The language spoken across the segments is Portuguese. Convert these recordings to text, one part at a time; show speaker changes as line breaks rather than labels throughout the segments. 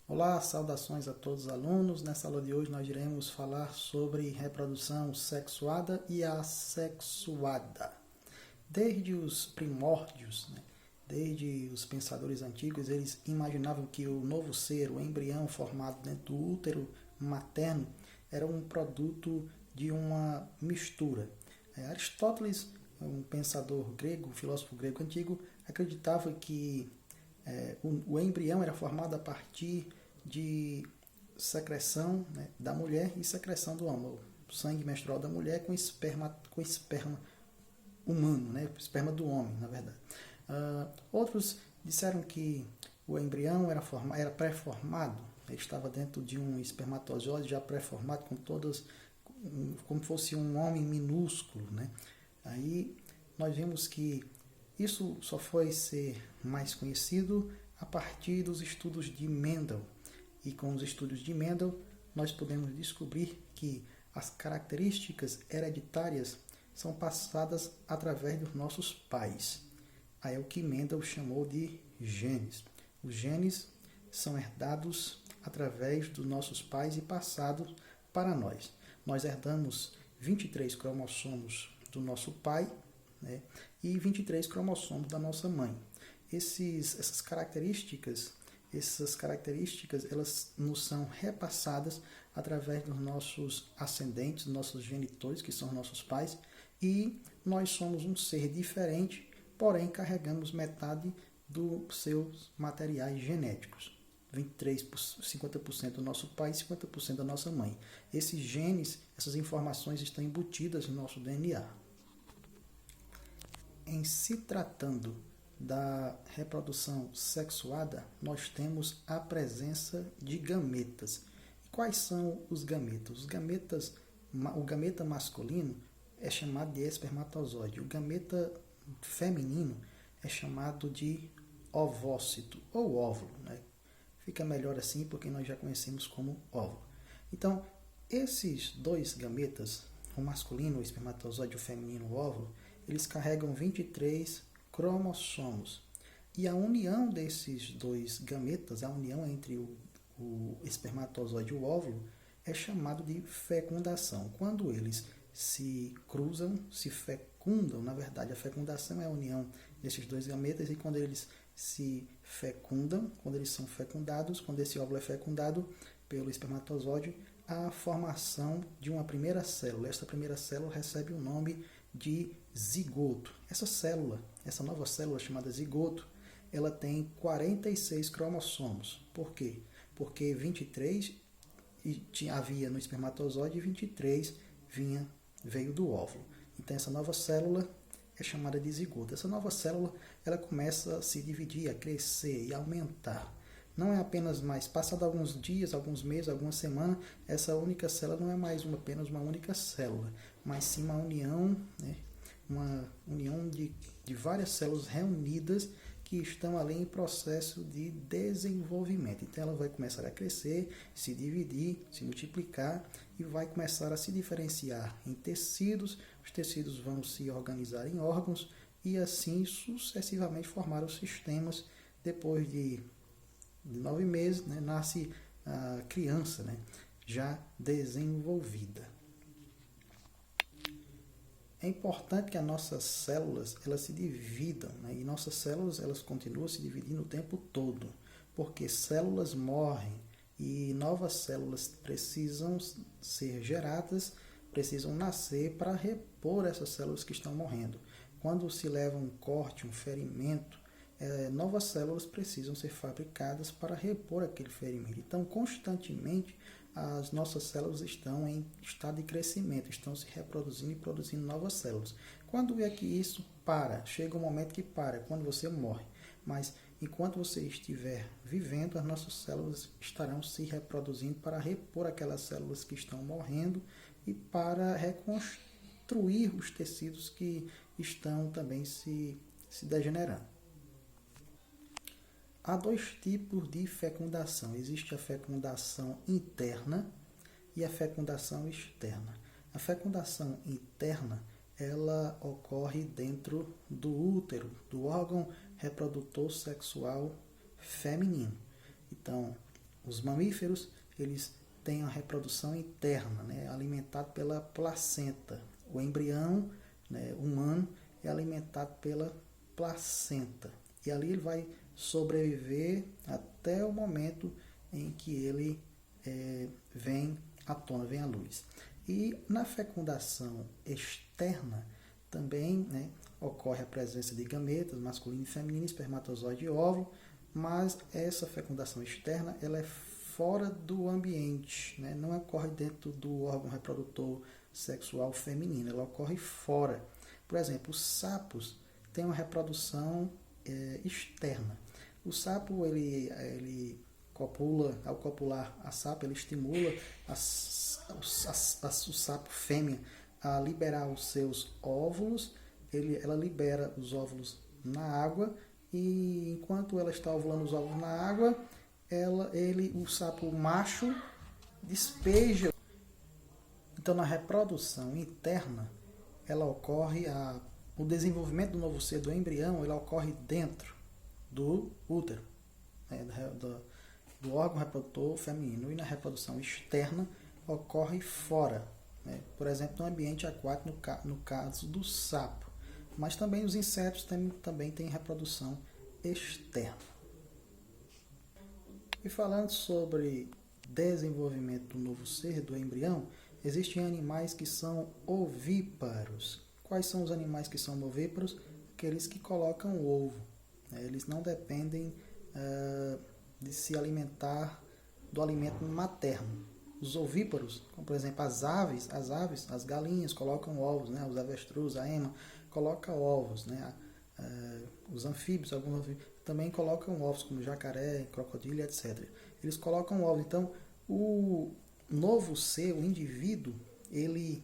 Olá, saudações a todos os alunos. Nessa aula de hoje nós iremos falar sobre reprodução sexuada e assexuada. Desde os primórdios, desde os pensadores antigos, eles imaginavam que o novo ser, o embrião formado dentro do útero materno, era um produto de uma mistura. Aristóteles, um pensador grego, um filósofo grego antigo, acreditava que o embrião era formado a partir de secreção, da mulher e secreção do homem. O sangue menstrual da mulher com esperma humano, esperma do homem, na verdade. Outros disseram que o embrião era pré-formado, ele estava dentro de um espermatozoide já pré-formado, com todas, como fosse um homem minúsculo. Aí nós vimos que isso só foi ser mais conhecido a partir dos estudos de Mendel. E com os estudos de Mendel, nós podemos descobrir que as características hereditárias são passadas através dos nossos pais. Aí é o que Mendel chamou de genes. Os genes são herdados através dos nossos pais e passados para nós. Nós herdamos 23 cromossomos do nosso pai, e 23 cromossomos da nossa mãe. Essas características, elas nos são repassadas através dos nossos ascendentes, nossos genitores, que são nossos pais, e nós somos um ser diferente, porém carregamos metade dos seus materiais genéticos. 50% do nosso pai e 50% da nossa mãe. Esses genes, essas informações estão embutidas no nosso DNA. Em se tratando da reprodução sexuada, nós temos a presença de gametas. E quais são os gametas? O gameta masculino é chamado de espermatozoide. O gameta feminino é chamado de ovócito ou óvulo. Fica melhor assim porque nós já conhecemos como óvulo. Então, esses dois gametas, o masculino, o espermatozoide, o feminino, o óvulo, eles carregam 23 cromossomos. E a união desses dois gametas, a união entre o espermatozoide e o óvulo, é chamado de fecundação. Quando eles se cruzam, se fecundam, na verdade, a fecundação é a união desses dois gametas, e quando eles se fecundam, quando eles são fecundados, quando esse óvulo é fecundado pelo espermatozoide, a formação de uma primeira célula. Esta primeira célula recebe o nome de zigoto. Essa nova célula chamada zigoto, ela tem 46 cromossomos. Por quê? Porque 23 havia no espermatozoide e 23 veio do óvulo. Então essa nova célula é chamada de zigoto. Essa nova célula, ela começa a se dividir, a crescer e aumentar. Não é apenas mais, passado alguns dias, alguns meses, algumas semanas, essa única célula não é mais apenas uma única célula, mas sim uma união, de várias células reunidas que estão ali em processo de desenvolvimento. Então ela vai começar a crescer, se dividir, se multiplicar e vai começar a se diferenciar em tecidos. Os tecidos vão se organizar em órgãos e assim sucessivamente formar os sistemas. Depois de 9 meses, nasce a criança, já desenvolvida. É importante que as nossas células elas se dividam, e nossas células elas continuam se dividindo o tempo todo, porque células morrem e novas células precisam ser geradas, precisam nascer para repor essas células que estão morrendo. Quando se leva um corte, um ferimento, novas células precisam ser fabricadas para repor aquele ferimento. Então, constantemente, as nossas células estão em estado de crescimento, estão se reproduzindo e produzindo novas células. Quando é que isso para? Chega um momento que para, quando você morre. Mas, enquanto você estiver vivendo, as nossas células estarão se reproduzindo para repor aquelas células que estão morrendo e para reconstruir os tecidos que estão também se degenerando. Há dois tipos de fecundação. Existe a fecundação interna e a fecundação externa. A fecundação interna, ela ocorre dentro do útero, do órgão reprodutor sexual feminino. Então, os mamíferos, eles têm a reprodução interna, né, alimentado pela placenta. O embrião, né, humano é alimentado pela placenta. E ali ele vai sobreviver até o momento em que ele vem à tona, vem à luz. E na fecundação externa também, né, ocorre a presença de gametas, masculino e feminino, espermatozoide e óvulo, mas essa fecundação externa ela é fora do ambiente, né? Não ocorre dentro do órgão reprodutor sexual feminino, ela ocorre fora. Por exemplo, os sapos têm uma reprodução externa. O sapo ele copula, ao copular a sapo, ele estimula o sapo fêmea a liberar os seus óvulos, ela libera os óvulos na água e enquanto ela está ovulando os óvulos na água, o sapo macho despeja. Então, na reprodução interna, ela ocorre o desenvolvimento do novo ser do embrião, ele ocorre dentro do útero, né, do órgão reprodutor feminino, e na reprodução externa ocorre fora, né? Por exemplo, no ambiente aquático, no caso do sapo. Mas também os insetos também têm reprodução externa. E falando sobre desenvolvimento do novo ser, do embrião, existem animais que são ovíparos. Quais são os animais que são ovíparos? Aqueles que colocam o ovo. Eles não dependem de se alimentar do alimento materno. Os ovíparos, como por exemplo as aves, as galinhas colocam ovos, né? Os avestruz, a ema, colocam ovos, né? Os anfíbios, alguns anfíbios, também colocam ovos, como jacaré, crocodilo, etc. Eles colocam ovos. Então, o novo ser, o indivíduo, ele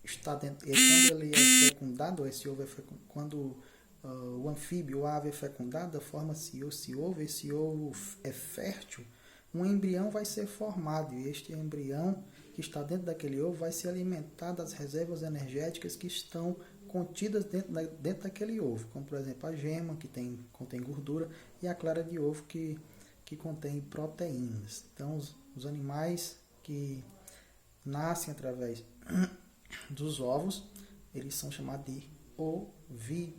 está dentro. Quando ele é fecundado, esse ovo quando o anfíbio, a ave é fecundada, forma-se esse ovo é fértil, um embrião vai ser formado. E este embrião que está dentro daquele ovo vai se alimentar das reservas energéticas que estão contidas dentro daquele ovo, como por exemplo a gema, que contém gordura, e a clara de ovo, que contém proteínas. Então, os animais que nascem através dos ovos, eles são chamados de ovíparos.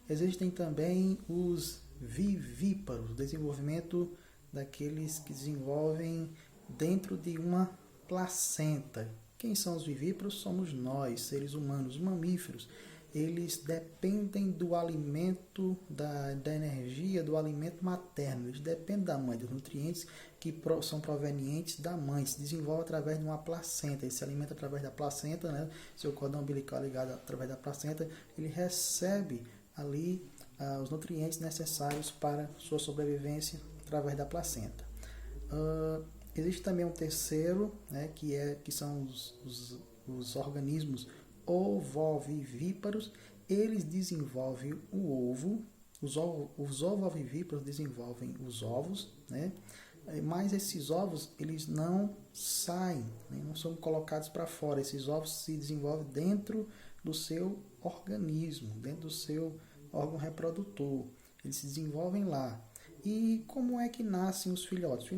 Existem também os vivíparos, desenvolvimento daqueles que desenvolvem dentro de uma placenta. Quem são os vivíparos? Somos nós, seres humanos, mamíferos. Eles dependem do alimento, da energia do alimento materno. Eles dependem da mãe, dos nutrientes que são provenientes da mãe. Se desenvolve através de uma placenta. Ele se alimenta através da placenta, né? Seu cordão umbilical ligado através da placenta. Ele recebe ali os nutrientes necessários para sua sobrevivência através da placenta. Existe também um terceiro, né, que são os organismos ovovivíparos. Eles desenvolvem o ovo, os ovovivíparos desenvolvem os ovos, né, mas esses ovos eles não saem, né, não são colocados para fora. Esses ovos se desenvolvem dentro do seu organismo, dentro do seu órgão reprodutor. Eles se desenvolvem lá. E como é que nascem os filhotes?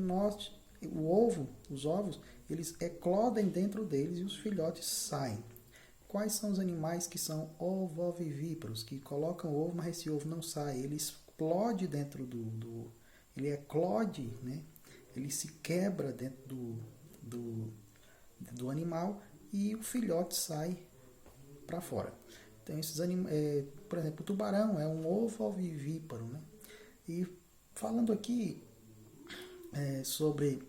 Os ovos, eles eclodem dentro deles e os filhotes saem. Quais são os animais que são ovovivíparos, que colocam ovo, mas esse ovo não sai? Ele explode dentro ele eclode, né? Ele se quebra dentro do animal e o filhote sai para fora. Então, esses animais, por exemplo, o tubarão é um ovovivíparo, né? E falando aqui sobre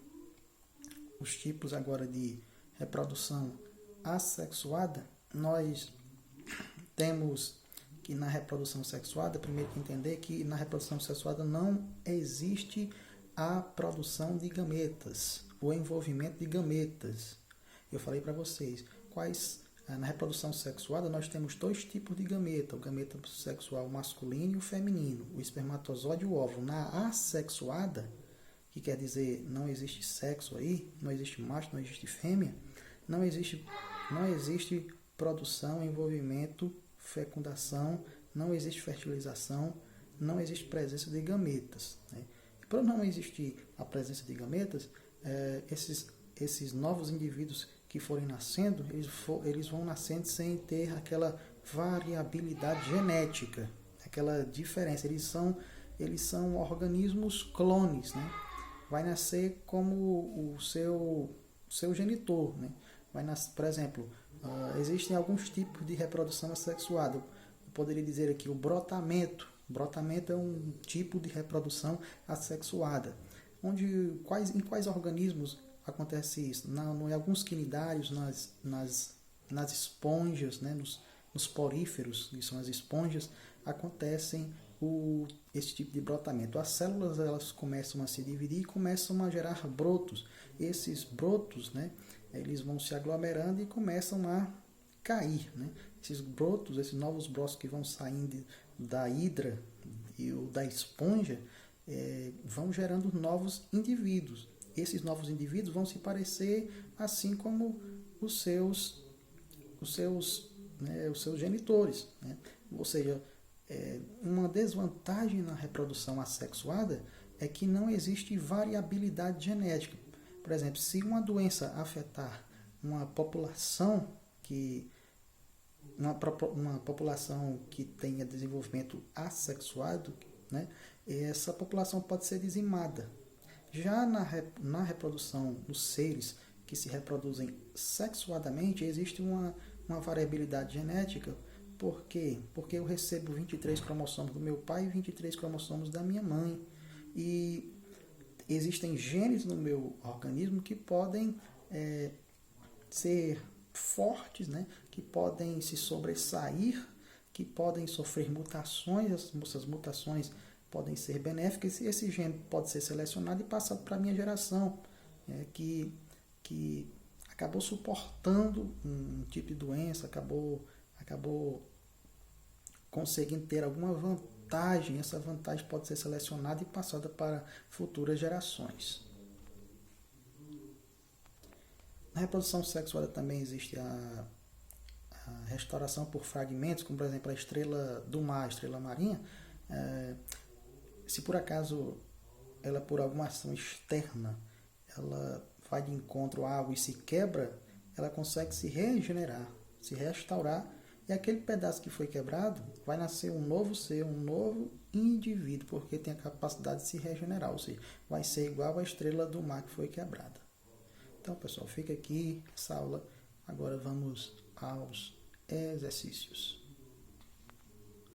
os tipos agora de reprodução assexuada, nós temos que na reprodução sexuada, primeiro que entender que na reprodução sexuada não existe a produção de gametas, o envolvimento de gametas. Eu falei para vocês, na reprodução sexuada nós temos dois tipos de gameta, o gameta sexual masculino e o feminino, o espermatozoide e o óvulo. Na assexuada, que quer dizer não existe sexo aí, não existe macho, não existe fêmea, não existe produção, envolvimento, fecundação, não existe fertilização, não existe presença de gametas, né? Por não existir a presença de gametas, esses novos indivíduos que forem nascendo, eles vão nascendo sem ter aquela variabilidade genética, aquela diferença. Eles são organismos clones, né? Vai nascer como o seu genitor, né? Vai nascer, por exemplo, existem alguns tipos de reprodução assexuada. Eu poderia dizer aqui o brotamento. Brotamento é um tipo de reprodução assexuada. Em quais organismos acontece isso? Em alguns quinidários, nas esponjas, né? Nos poríferos, que são as esponjas, acontecem esse tipo de brotamento. As células elas começam a se dividir e começam a gerar brotos. Esses brotos, né, eles vão se aglomerando e começam a cair, né? Esses novos brotos que vão saindo da hidra e da esponja, vão gerando novos indivíduos. Esses novos indivíduos vão se parecer assim como os seus genitores, né? Ou seja, uma desvantagem na reprodução assexuada é que não existe variabilidade genética. Por exemplo, se uma doença afetar uma população que tenha desenvolvimento assexuado, né, essa população pode ser dizimada. Já na reprodução dos seres que se reproduzem sexuadamente, existe uma variabilidade genética. Por quê? Porque eu recebo 23 cromossomos do meu pai e 23 cromossomos da minha mãe. E existem genes no meu organismo que podem ser fortes, né? Que podem se sobressair, que podem sofrer mutações. Essas mutações podem ser benéficas e esse gene pode ser selecionado e passado para a minha geração, que acabou suportando um tipo de doença, acabou conseguindo ter alguma vantagem. Essa vantagem pode ser selecionada e passada para futuras gerações. Na reprodução sexual também existe a restauração por fragmentos, como por exemplo a estrela do mar, a estrela marinha. Se por acaso ela, por alguma ação externa, ela vai de encontro à água e se quebra, ela consegue se regenerar, se restaurar, e aquele pedaço que foi quebrado vai nascer um novo ser, um novo indivíduo, porque tem a capacidade de se regenerar, ou seja, vai ser igual à estrela do mar que foi quebrada. Então, pessoal, fica aqui essa aula. Agora vamos aos exercícios.